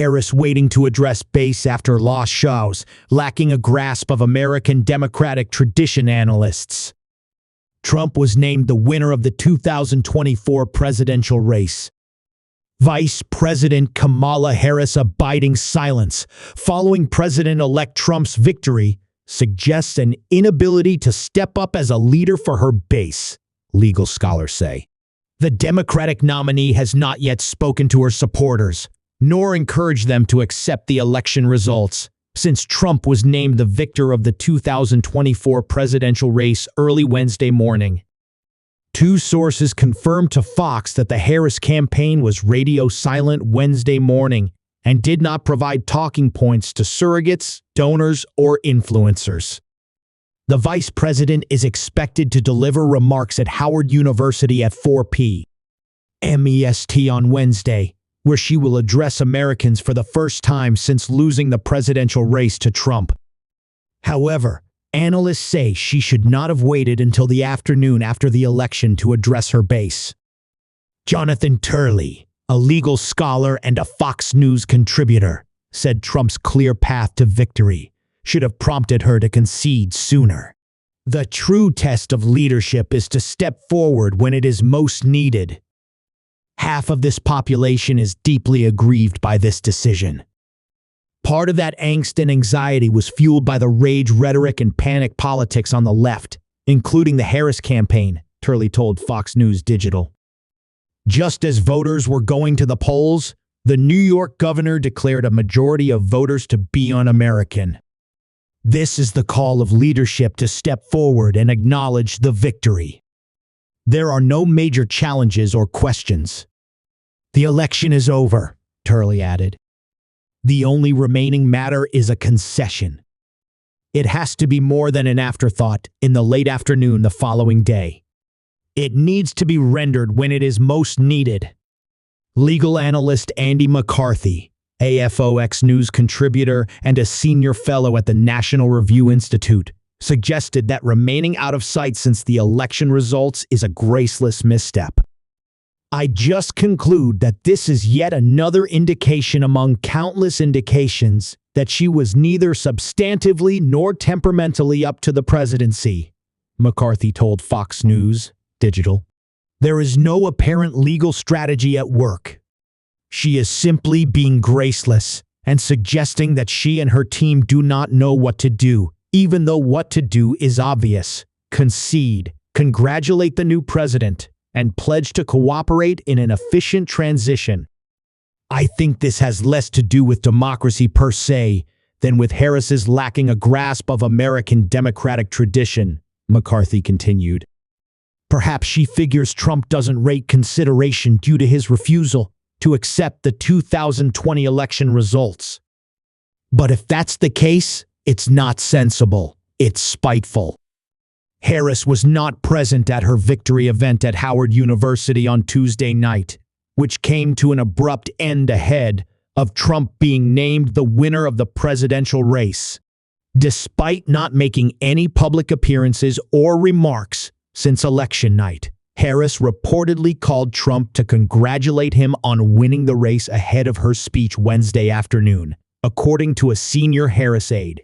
Harris waiting to address base after lost shows, lacking a grasp of American democratic tradition, analysts. Trump was named the winner of the 2024 presidential race. Vice President Kamala Harris abiding silence following President-elect Trump's victory suggests an inability to step up as a leader for her base, legal scholars say. The Democratic nominee has not yet spoken to her supporters, nor encouraged them to accept the election results, since Trump was named the victor of the 2024 presidential race early Wednesday morning. Two sources confirmed to Fox that the Harris campaign was radio silent Wednesday morning and did not provide talking points to surrogates, donors, or influencers. The vice president is expected to deliver remarks at Howard University at 4 p.m. EST on Wednesday, where she will address Americans for the first time since losing the presidential race to Trump. However, analysts say she should not have waited until the afternoon after the election to address her base. Jonathan Turley, a legal scholar and a Fox News contributor, said Trump's clear path to victory should have prompted her to concede sooner. The true test of leadership is to step forward when it is most needed. Half of this population is deeply aggrieved by this decision. Part of that angst and anxiety was fueled by the rage rhetoric and panic politics on the left, including the Harris campaign, Turley told Fox News Digital. Just as voters were going to the polls, the New York governor declared a majority of voters to be un-American. This is the call of leadership to step forward and acknowledge the victory. There are no major challenges or questions. The election is over, Turley added. The only remaining matter is a concession. It has to be more than an afterthought in the late afternoon the following day. It needs to be rendered when it is most needed. Legal analyst Andy McCarthy, AFOX News contributor and a senior fellow at the National Review Institute, suggested that remaining out of sight since the election results is a graceless misstep. I just conclude that this is yet another indication among countless indications that she was neither substantively nor temperamentally up to the presidency, McCarthy told Fox News Digital. There is no apparent legal strategy at work. She is simply being graceless and suggesting that she and her team do not know what to do, even though what to do is obvious. Concede, congratulate the new president, and pledge to cooperate in an efficient transition. I think this has less to do with democracy per se than with Harris's lacking a grasp of American democratic tradition, McCarthy continued. Perhaps she figures Trump doesn't rate consideration due to his refusal to accept the 2020 election results. But if that's the case, it's not sensible. It's spiteful. Harris was not present at her victory event at Howard University on Tuesday night, which came to an abrupt end ahead of Trump being named the winner of the presidential race. Despite not making any public appearances or remarks since election night, Harris reportedly called Trump to congratulate him on winning the race ahead of her speech Wednesday afternoon, according to a senior Harris aide.